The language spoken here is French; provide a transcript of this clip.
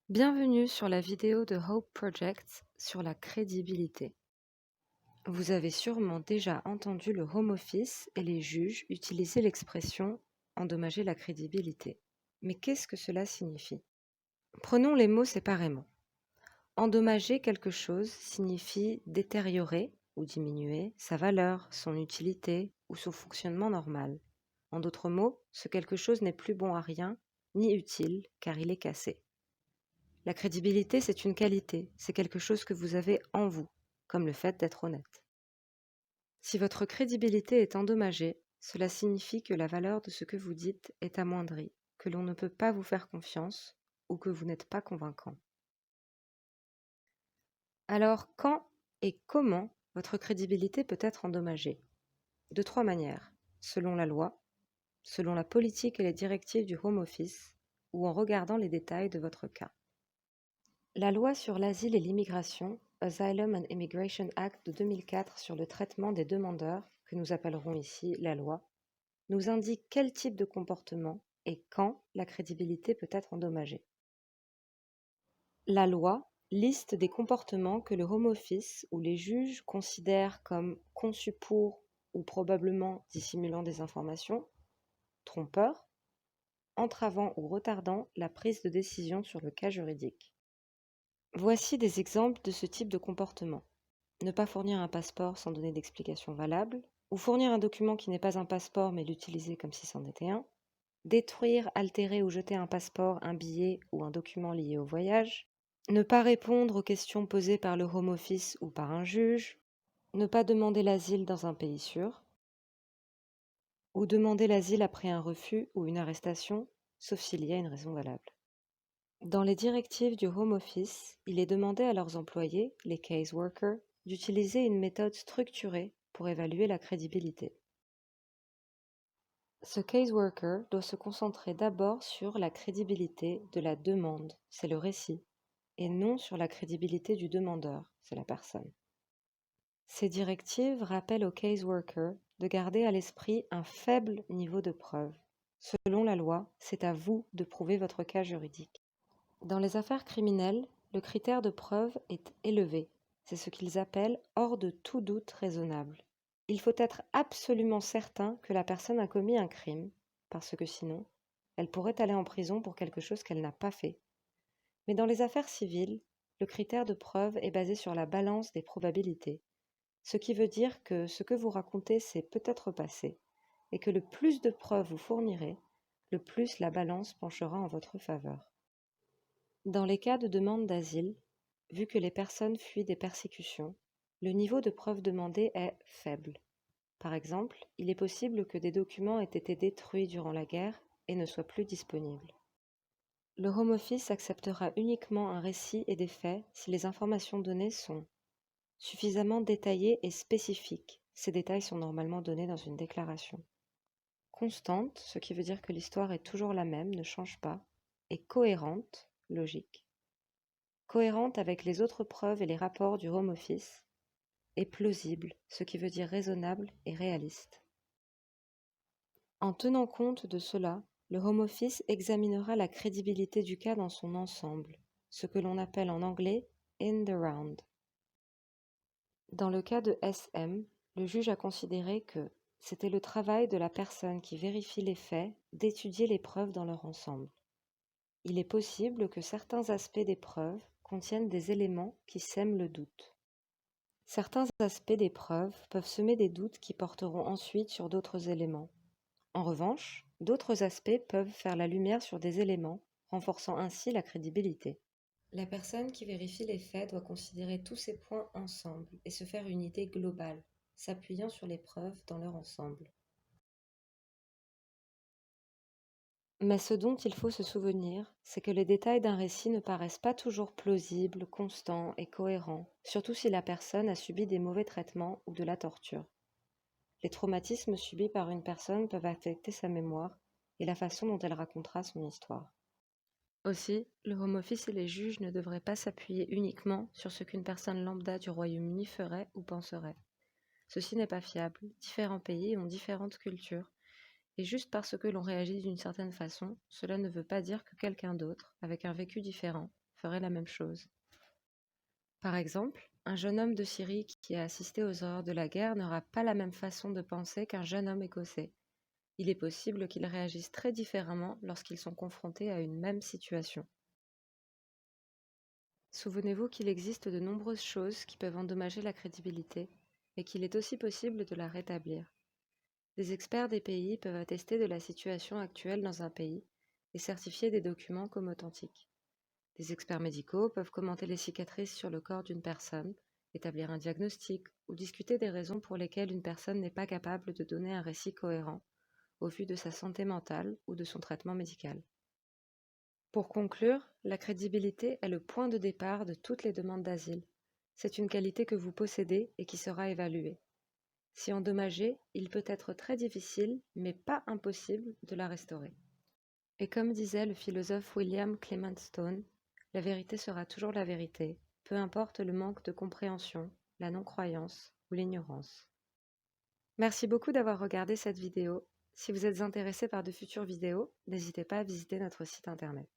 Bienvenue sur la vidéo de Hope Project sur la crédibilité. Vous avez sûrement déjà entendu le Home Office et les juges utiliser l'expression « endommager la crédibilité ». Mais qu'est-ce que cela signifie? Prenons les mots séparément. Endommager quelque chose signifie détériorer ou diminuer sa valeur, son utilité ou son fonctionnement normal. En d'autres mots, ce quelque chose n'est plus bon à rien ni utile car il est cassé. La crédibilité, c'est une qualité, c'est quelque chose que vous avez en vous, comme le fait d'être honnête. Si votre crédibilité est endommagée, cela signifie que la valeur de ce que vous dites est amoindrie, que l'on ne peut pas vous faire confiance ou que vous n'êtes pas convaincant. Alors, quand et comment votre crédibilité peut être endommagée? De 3 manières, selon la loi, selon la politique et les directives du Home Office, ou en regardant les détails de votre cas. La loi sur l'asile et l'immigration, Asylum and Immigration Act de 2004 sur le traitement des demandeurs, que nous appellerons ici la loi, nous indique quel type de comportement et quand la crédibilité peut être endommagée. La loi liste des comportements que le Home Office ou les juges considèrent comme conçus pour ou probablement dissimulant des informations, trompeurs, entravant ou retardant la prise de décision sur le cas juridique. Voici des exemples de ce type de comportement. Ne pas fournir un passeport sans donner d'explication valable, ou fournir un document qui n'est pas un passeport mais l'utiliser comme si c'en était un, détruire, altérer ou jeter un passeport, un billet ou un document lié au voyage, ne pas répondre aux questions posées par le Home Office ou par un juge, ne pas demander l'asile dans un pays sûr, ou demander l'asile après un refus ou une arrestation, sauf s'il y a une raison valable. Dans les directives du Home Office, il est demandé à leurs employés, les case workers, d'utiliser une méthode structurée pour évaluer la crédibilité. Ce case worker doit se concentrer d'abord sur la crédibilité de la demande, c'est le récit, et non sur la crédibilité du demandeur, c'est la personne. Ces directives rappellent au case worker de garder à l'esprit un faible niveau de preuve. Selon la loi, c'est à vous de prouver votre cas juridique. Dans les affaires criminelles, le critère de preuve est élevé. C'est ce qu'ils appellent hors de tout doute raisonnable. Il faut être absolument certain que la personne a commis un crime, parce que sinon, elle pourrait aller en prison pour quelque chose qu'elle n'a pas fait. Mais dans les affaires civiles, le critère de preuve est basé sur la balance des probabilités, ce qui veut dire que ce que vous racontez s'est peut-être passé, et que le plus de preuves vous fournirez, le plus la balance penchera en votre faveur. Dans les cas de demande d'asile, vu que les personnes fuient des persécutions, le niveau de preuve demandé est faible. Par exemple, il est possible que des documents aient été détruits durant la guerre et ne soient plus disponibles. Le Home Office acceptera uniquement un récit et des faits si les informations données sont suffisamment détaillées et spécifiques. Ces détails sont normalement donnés dans une déclaration. Constante, ce qui veut dire que l'histoire est toujours la même, ne change pas, et cohérente, logique. Cohérente avec les autres preuves et les rapports du Home Office, et plausible, ce qui veut dire raisonnable et réaliste. En tenant compte de cela, le Home Office examinera la crédibilité du cas dans son ensemble, ce que l'on appelle en anglais « in the round ». Dans le cas de SM, le juge a considéré que c'était le travail de la personne qui vérifie les faits d'étudier les preuves dans leur ensemble. Il est possible que certains aspects des preuves contiennent des éléments qui sèment le doute. Certains aspects des preuves peuvent semer des doutes qui porteront ensuite sur d'autres éléments. En revanche, d'autres aspects peuvent faire la lumière sur des éléments, renforçant ainsi la crédibilité. La personne qui vérifie les faits doit considérer tous ces points ensemble et se faire une idée globale, s'appuyant sur les preuves dans leur ensemble. Mais ce dont il faut se souvenir, c'est que les détails d'un récit ne paraissent pas toujours plausibles, constants et cohérents, surtout si la personne a subi des mauvais traitements ou de la torture. Les traumatismes subis par une personne peuvent affecter sa mémoire et la façon dont elle racontera son histoire. Aussi, le Home Office et les juges ne devraient pas s'appuyer uniquement sur ce qu'une personne lambda du Royaume-Uni ferait ou penserait. Ceci n'est pas fiable, différents pays ont différentes cultures, et juste parce que l'on réagit d'une certaine façon, cela ne veut pas dire que quelqu'un d'autre, avec un vécu différent, ferait la même chose. Par exemple, un jeune homme de Syrie qui a assisté aux horreurs de la guerre n'aura pas la même façon de penser qu'un jeune homme écossais. Il est possible qu'ils réagissent très différemment lorsqu'ils sont confrontés à une même situation. Souvenez-vous qu'il existe de nombreuses choses qui peuvent endommager la crédibilité, mais qu'il est aussi possible de la rétablir. Des experts des pays peuvent attester de la situation actuelle dans un pays et certifier des documents comme authentiques. Des experts médicaux peuvent commenter les cicatrices sur le corps d'une personne, établir un diagnostic ou discuter des raisons pour lesquelles une personne n'est pas capable de donner un récit cohérent au vu de sa santé mentale ou de son traitement médical. Pour conclure, la crédibilité est le point de départ de toutes les demandes d'asile. C'est une qualité que vous possédez et qui sera évaluée. Si endommagée, il peut être très difficile, mais pas impossible, de la restaurer. Et comme disait le philosophe William Clement Stone, la vérité sera toujours la vérité, peu importe le manque de compréhension, la non-croyance ou l'ignorance. Merci beaucoup d'avoir regardé cette vidéo. Si vous êtes intéressé par de futures vidéos, n'hésitez pas à visiter notre site internet.